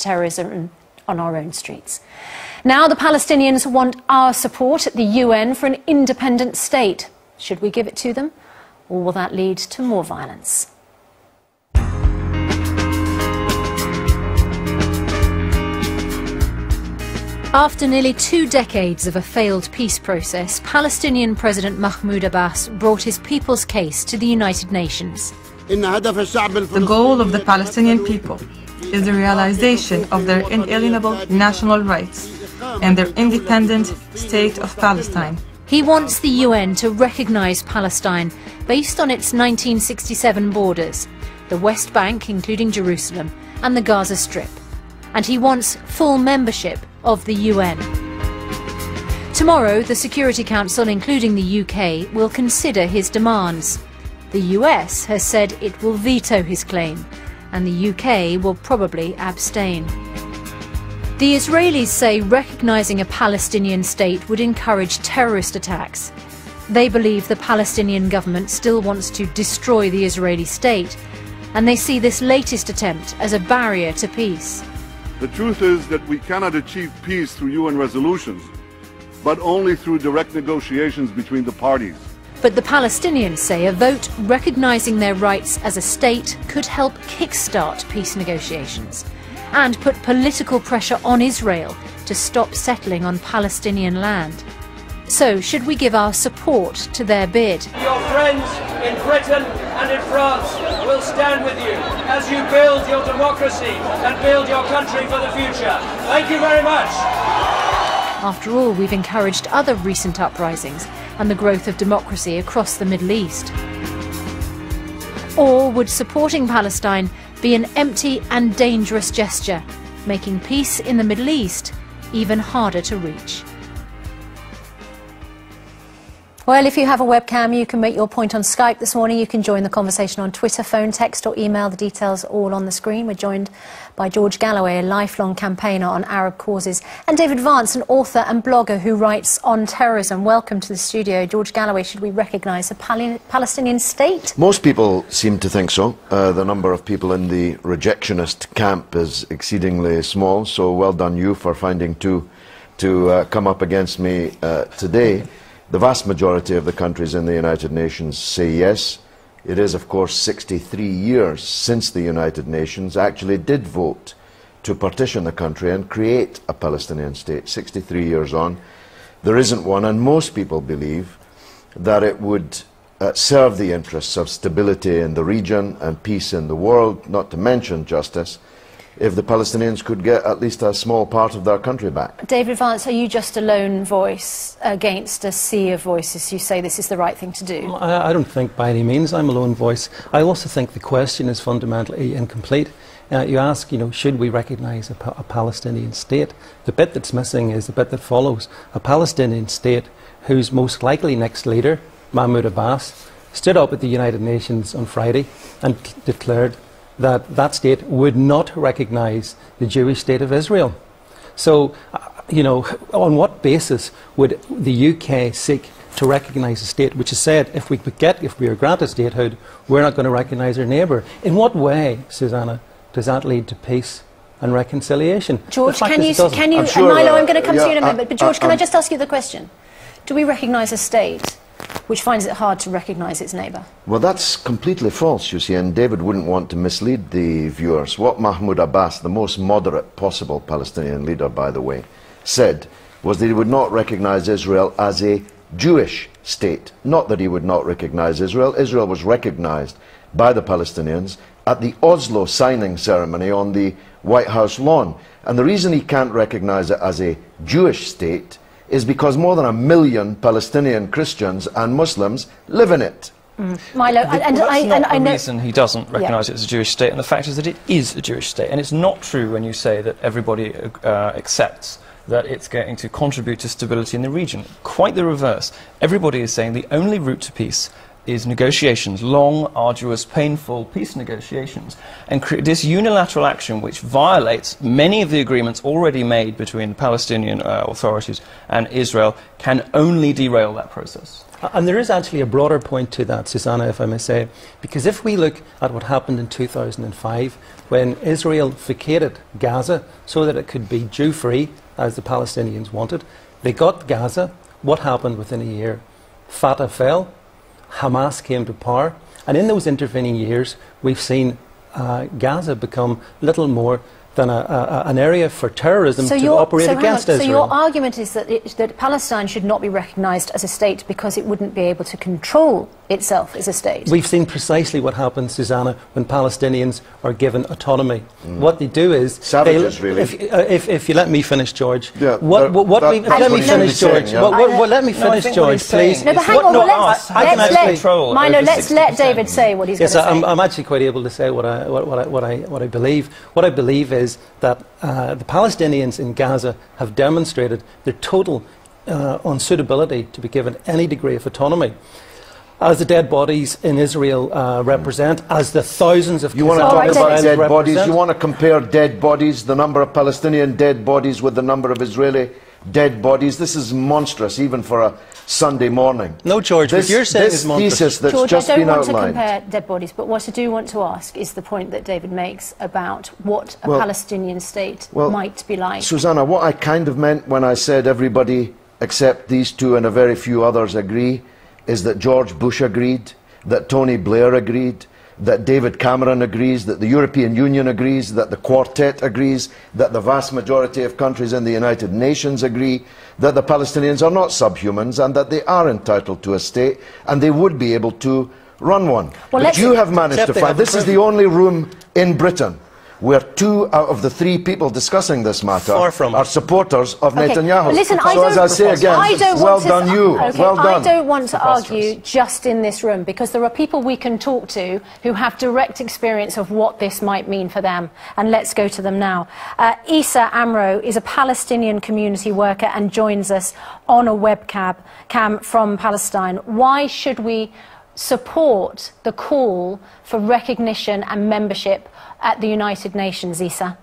terrorism on our own streets. Now the Palestinians want our support at the UN for an independent state. Should we give it to them, or will that lead to more violence? After nearly 2 decades of a failed peace process, Palestinian President Mahmoud Abbas brought his people's case to the United Nations. The goal of the Palestinian people is the realization of their inalienable national rights and their independent state of Palestine. He wants the UN to recognize Palestine based on its 1967 borders, the West Bank, including Jerusalem, and the Gaza Strip. And he wants full membership of the UN. Tomorrow, the Security Council, including the UK, will consider his demands. The US has said it will veto his claim, and the UK will probably abstain. The Israelis say recognising a Palestinian state would encourage terrorist attacks. They believe the Palestinian government still wants to destroy the Israeli state, and they see this latest attempt as a barrier to peace. The truth is that we cannot achieve peace through UN resolutions, but only through direct negotiations between the parties. But the Palestinians say a vote recognising their rights as a state could help kickstart peace negotiations and put political pressure on Israel to stop settling on Palestinian land. So, should we give our support to their bid? Your friends in Britain and in France will stand with you as you build your democracy and build your country for the future. Thank you very much. After all, we've encouraged other recent uprisings and the growth of democracy across the Middle East. Or would supporting Palestine be an empty and dangerous gesture, making peace in the Middle East even harder to reach? Well, if you have a webcam, you can make your point on Skype this morning. You can join the conversation on Twitter, phone, text or email. The details are all on the screen. We're joined by George Galloway, a lifelong campaigner on Arab causes, and David Vance, an author and blogger who writes on terrorism. Welcome to the studio. George Galloway, should we recognise a Palestinian state? Most people seem to think so. The number of people in the rejectionist camp is exceedingly small, so well done you for finding two to come up against me today. The vast majority of the countries in the United Nations say yes. It is, of course, 63 years since the United Nations actually did vote to partition the country and create a Palestinian state. 63 years on, there isn't one, and most people believe that it would serve the interests of stability in the region and peace in the world, not to mention justice, if the Palestinians could get at least a small part of their country back. David Vance, are you just a lone voice against a sea of voices who say this is the right thing to do? Well, I don't think by any means I'm a lone voice. I also think the question is fundamentally incomplete. You ask, should we recognise a Palestinian state? The bit that's missing is the bit that follows. A Palestinian state whose most likely next leader, Mahmoud Abbas, stood up at the United Nations on Friday and declared that that state would not recognise the Jewish state of Israel. So, on what basis would the UK seek to recognise a state which has said if we are granted statehood, we're not going to recognise our neighbour? In what way, Susanna, does that lead to peace and reconciliation? George, can you, sure, Milo, I'm going to come to you in a yeah, moment, but George, can I just ask you the question? Do we recognise a state which finds it hard to recognise its neighbour? Well, that's completely false, you see, and David wouldn't want to mislead the viewers. What Mahmoud Abbas, the most moderate possible Palestinian leader, by the way, said was that he would not recognise Israel as a Jewish state. Not that he would not recognise Israel. Israel was recognised by the Palestinians at the Oslo signing ceremony on the White House lawn. And the reason he can't recognise it as a Jewish state is because more than 1 million Palestinian Christians and Muslims live in it. Milo, That's not the know reason he doesn't recognise it as a Jewish state, and the fact is that it is a Jewish state. And it's not true when you say that everybody accepts that it's going to contribute to stability in the region. Quite the reverse. Everybody is saying the only route to peace is negotiations, long, arduous, painful peace negotiations. And this unilateral action, which violates many of the agreements already made between the Palestinian authorities and Israel, can only derail that process. And there is actually a broader point to that, Susanna, if I may say, because if we look at what happened in 2005, when Israel vacated Gaza so that it could be Jew-free, as the Palestinians wanted, they got Gaza. What happened within a year? Fatah fell, Hamas came to power, and in those intervening years, we've seen Gaza become little more than an area for terrorism to operate against Israel. So your argument is that Palestine should not be recognised as a state because it wouldn't be able to control itself as a state. We've seen precisely what happens, Susanna, when Palestinians are given autonomy. What they do is... Savages, really. If you let me finish, George. Yeah, let me finish, George. Let me finish, George, please. No, but hang on. Milo, let's let David say what he's going to say. Yes, I'm actually quite able to say what I believe. What I believe is that the Palestinians in Gaza have demonstrated their total unsuitability to be given any degree of autonomy. As the dead bodies in Israel represent, as the thousands of... You want to talk about dead bodies? You want to compare dead bodies, the number of Palestinian dead bodies with the number of Israeli dead bodies? This is monstrous, even for a Sunday morning. No, George, what you're saying is monstrous. Thesis that's George, just I don't been want outlined. to compare dead bodies, but what I do want to ask is the point that David makes about what a Palestinian state might be like. Susanna, what I kind of meant when I said everybody except these two and a very few others agree is that George Bush agreed, that Tony Blair agreed, that David Cameron agrees, that the European Union agrees, that the Quartet agrees, that the vast majority of countries in the United Nations agree, that the Palestinians are not subhumans and that they are entitled to a state and they would be able to run one. But you have managed to find, this is the only room in Britain where 2 out of the 3 people discussing this matter are supporters of Netanyahu. Listen, so as I say again, well done you. Well done. I don't want to argue just in this room because there are people we can talk to who have direct experience of what this might mean for them. And let's go to them now. Issa Amro is a Palestinian community worker and joins us on a webcam from Palestine. Why should we support the call for recognition and membership at the United Nations, Issa?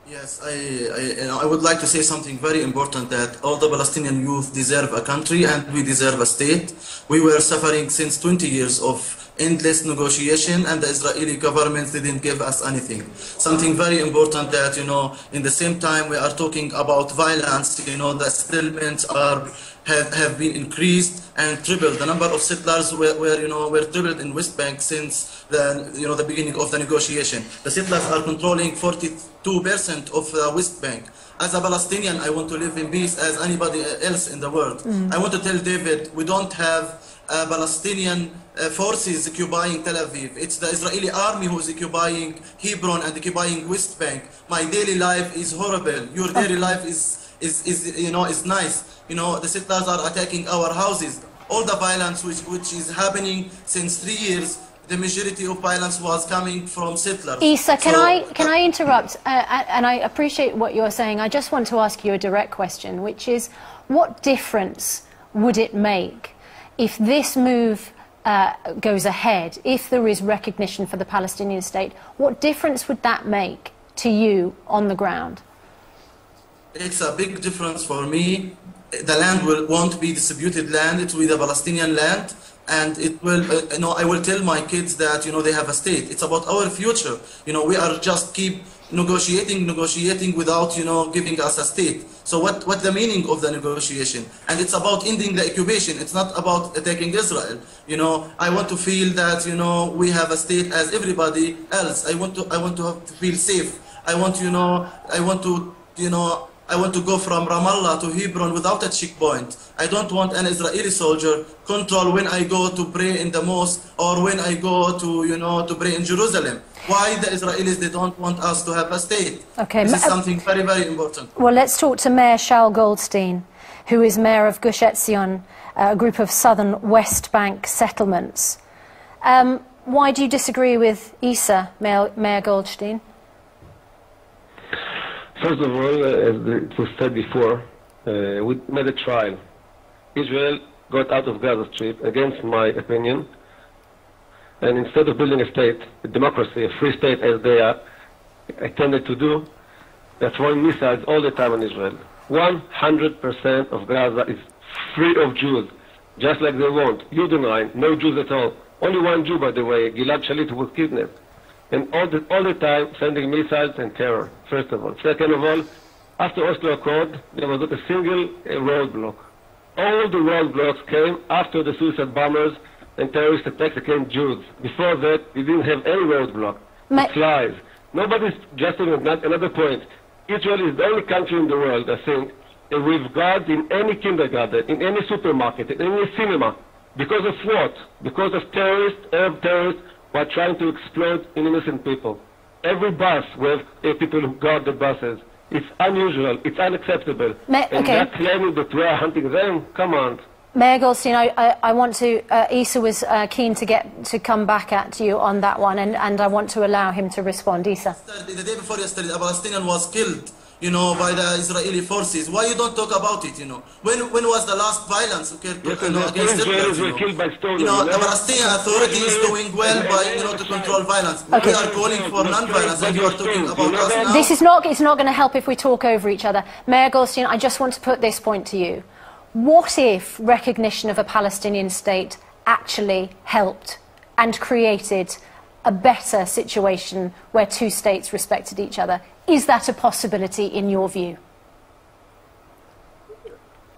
Yes, I would like to say something very important, that all the Palestinian youth deserve a country and we deserve a state. We were suffering since 20 years of endless negotiation and the Israeli government didn't give us anything. Something very important that, in the same time we are talking about violence, the settlements have been increased and tripled. The number of settlers were tripled in West Bank since the beginning of the negotiation. The settlers are controlling 42% of the West Bank. As a Palestinian, I want to live in peace as anybody else in the world. I want to tell David, we don't have Palestinian forces occupying Tel Aviv. It's the Israeli army who is occupying Hebron and occupying West Bank. My daily life is horrible. Your daily life is nice. The settlers are attacking our houses. All the violence which is happening since 3 years, the majority of violence was coming from settlers. Issa, can I interrupt? And I appreciate what you're saying. I just want to ask you a direct question, which is, what difference would it make if this move goes ahead, if there is recognition for the Palestinian state? What difference would that make to you on the ground? It's a big difference for me. The land won't be disputed land. It will be the Palestinian land. And it will, I will tell my kids that, they have a state. It's about our future. We are just keep negotiating without, giving us a state. So what's the meaning of the negotiation? And it's about ending the occupation. It's not about attacking Israel. I want to feel that, we have a state as everybody else. I want to feel safe. I want to go from Ramallah to Hebron without a checkpoint. I don't want an Israeli soldier control when I go to pray in the mosque or when I go to, to pray in Jerusalem. Why the Israelis, they don't want us to have a state? Okay, this is something very, very important. Well, let's talk to Mayor Shaul Goldstein, who is mayor of Gush Etzion, a group of southern West Bank settlements. Why do you disagree with Issa, Mayor Goldstein? First of all, as it was said before, we made a trial. Israel got out of Gaza Strip against my opinion, and instead of building a state, a democracy, a free state as they are intended to do, they're throwing missiles all the time on Israel. 100% of Gaza is free of Jews, just like they want. You deny, no Jews at all. Only one Jew, by the way, Gilad Shalit, who was kidnapped. And all the time sending missiles and terror, first of all. Second of all, after Oslo Accord, there was not a single roadblock. All the roadblocks came after the suicide bombers and terrorist attacks against Jews. Before that, we didn't have any roadblock. It's lies. Nobody's justifying another point. Israel is the only country in the world, I think, with guards in any kindergarten, in any supermarket, in any cinema. Because of what? Because of terrorists, Arab terrorists, who are trying to exploit innocent people. Every bus with people who guard the buses. It's unusual. It's unacceptable. And that claiming that we are hunting them, come on. Mayor Goldstein, I want to, Issa was keen to come back at you on that one, and I want to allow him to respond. Issa. The day before yesterday, a Palestinian was killed, you know, by the Israeli forces. Why you don't talk about it, you know? When was the last violence against Israelis, were killed by stones, you know, the Palestinian Authority is doing well by, you know, to control violence. Okay. We are calling for non-violence, and you are talking about us now. This is not, it's not going to help if we talk over each other. Mayor Goldstein, I just want to put this point to you. What if recognition of a Palestinian state actually helped and created a better situation where two states respected each other? Is that a possibility in your view?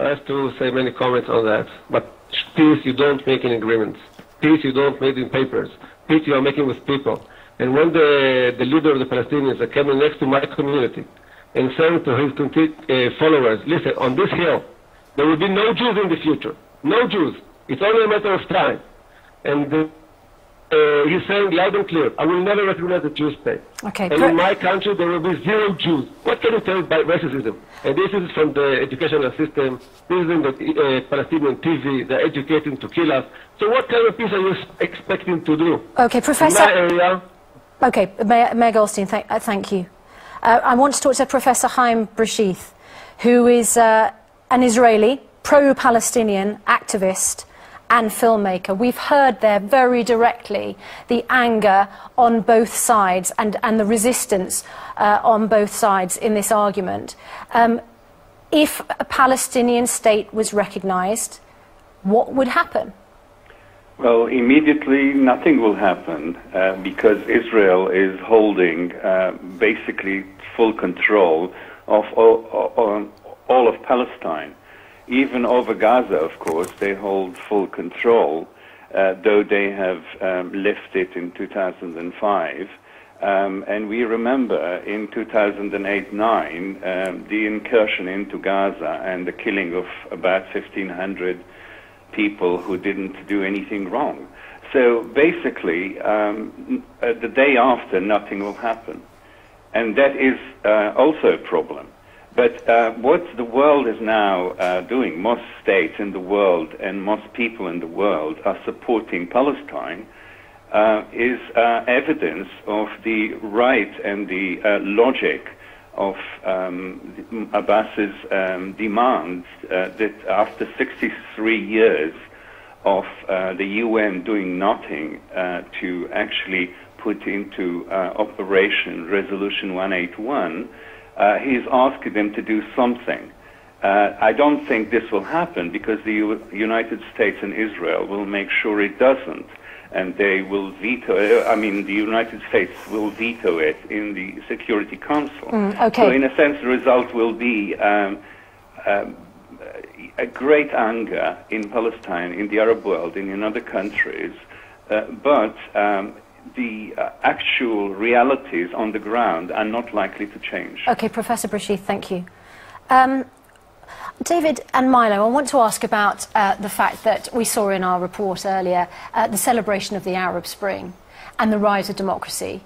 I have to say many comments on that. But peace you don't make in agreements. Peace you don't make in papers. Peace you are making with people. And when the leader of the Palestinians are coming next to my community and saying to his followers, listen, on this hill, there will be no Jews in the future. No Jews. It's only a matter of time. And he's saying loud and clear, I will never recognize a Jewish state. Okay. And in my country, there will be 0 Jews. What can you tell by racism? And this is from the educational system. This is in the Palestinian TV. They're educating to kill us. So what kind of peace are you expecting to do? Okay, Professor. In my area. Okay, Mayor Goldstein, thank you. I want to talk to Professor Chaim Brashith, who is an Israeli, pro-Palestinian activist and filmmaker. We've heard there very directly the anger on both sides and the resistance on both sides in this argument. If a Palestinian state was recognized, what would happen? Well, immediately nothing will happen because Israel is holding basically full control of all of Palestine. Even over Gaza, of course, they hold full control, though they have left it in 2005. And we remember in 2008-9 the incursion into Gaza and the killing of about 1,500 people who didn't do anything wrong. So basically, the day after, nothing will happen. And that is also a problem. But what the world is now doing, most states in the world and most people in the world are supporting Palestine, is evidence of the right and the logic of Abbas's demands that after 63 years of the UN doing nothing to actually put into operation Resolution 181, he's asking them to do something. I don't think this will happen because the United States and Israel will make sure it doesn't. And they will veto it. I mean, the United States will veto it in the Security Council. Okay. So in a sense, the result will be a great anger in Palestine, in the Arab world, and in other countries. But the actual realities on the ground are not likely to change. Okay, Professor Brashith, thank you. David and Milo, I want to ask about the fact that we saw in our report earlier the celebration of the Arab Spring and the rise of democracy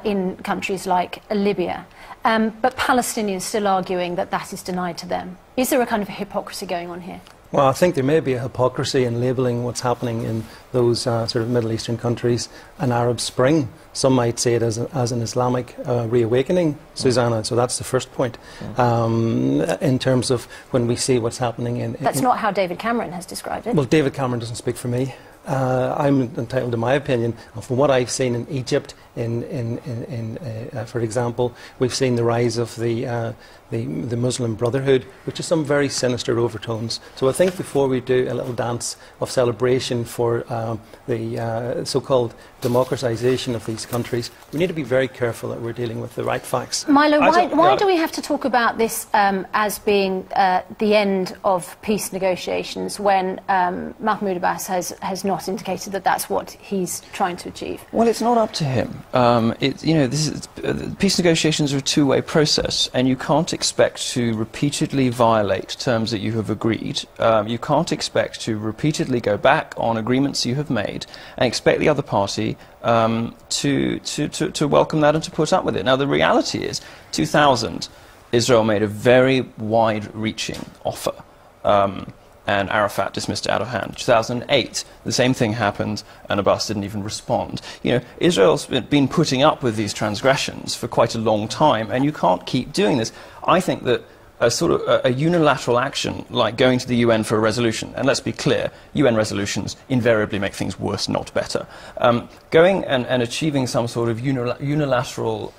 in countries like Libya. But Palestinians still arguing that that is denied to them. Is there a kind of hypocrisy going on here? Well, I think there may be a hypocrisy in labelling what's happening in those sort of Middle Eastern countries an Arab Spring. Some might say it as an Islamic reawakening, Susanna, so that's the first point. In terms of when we see what's happening in... That's not how David Cameron has described it. Well, David Cameron doesn't speak for me. I'm entitled to my opinion. And from what I've seen in Egypt, for example, we've seen the rise of the Muslim Brotherhood, which has some very sinister overtones. So I think before we do a little dance of celebration for the so-called democratization of these countries, we need to be very careful that we're dealing with the right facts. Milo, why do we have to talk about this as being the end of peace negotiations when Mahmoud Abbas has not indicated that that's what he's trying to achieve? Well, it's not up to him. Peace negotiations are a two-way process, and you can't expect to repeatedly violate terms that you have agreed. You can't expect to repeatedly go back on agreements you have made and expect the other party to welcome that and to put up with it. Now, the reality is, 2000, Israel made a very wide-reaching offer, and Arafat dismissed it out of hand. 2008, the same thing happened, and Abbas didn't even respond. You know, Israel's been putting up with these transgressions for quite a long time, and you can't keep doing this. I think that a sort of a unilateral action, like going to the UN for a resolution, and let's be clear, UN resolutions invariably make things worse, not better. Going and achieving some sort of unilateral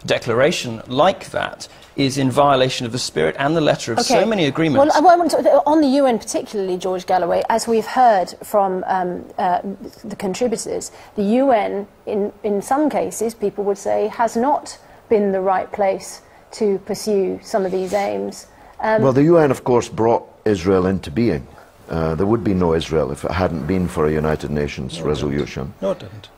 declaration like that is in violation of the spirit and the letter of so many agreements. Well, on the UN particularly, George Galloway, as we've heard from the contributors, the UN, in some cases, people would say, has not been the right place to pursue some of these aims. Well, the UN, of course, brought Israel into being. There would be no Israel if it hadn't been for a United Nations resolution. No, it didn't.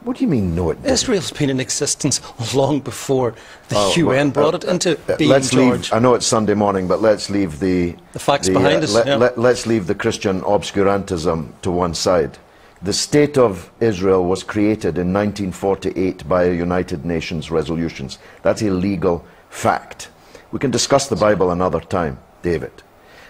What do you mean, no, it didn't? Israel's been in existence long before the UN brought it into being, George. I know it's Sunday morning, but let's leave the facts behind us. Let's leave the Christian obscurantism to one side. The State of Israel was created in 1948 by a United Nations resolutions. That's a legal fact. We can discuss the Bible another time, David.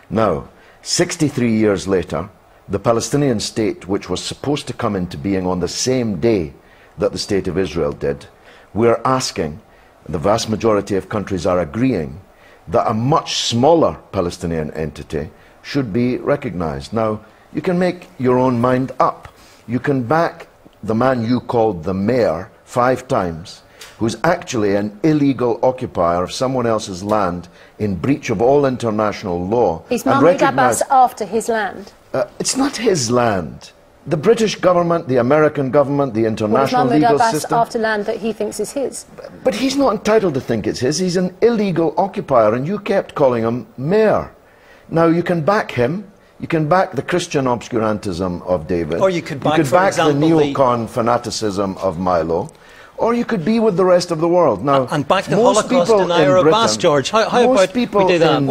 Now, 63 years later, the Palestinian state, which was supposed to come into being on the same day that the State of Israel did, we're asking, the vast majority of countries are agreeing, that a much smaller Palestinian entity should be recognized. Now, you can make your own mind up. You can back the man you called the mayor 5 times, who's actually an illegal occupier of someone else's land in breach of all international law. Is Mahmoud Abbas after his land? It's not his land. The British government, the American government, the international legal system... Mahmoud Abbas after land that he thinks is his? But he's not entitled to think it's his. He's an illegal occupier, and you kept calling him mayor. Now, you can back him. You can back the Christian obscurantism of David. Or you could back, the neocon fanaticism of Milo. Or you could be with the rest of the world. Now, and back the Holocaust denier of Abbas, George. How about we do that?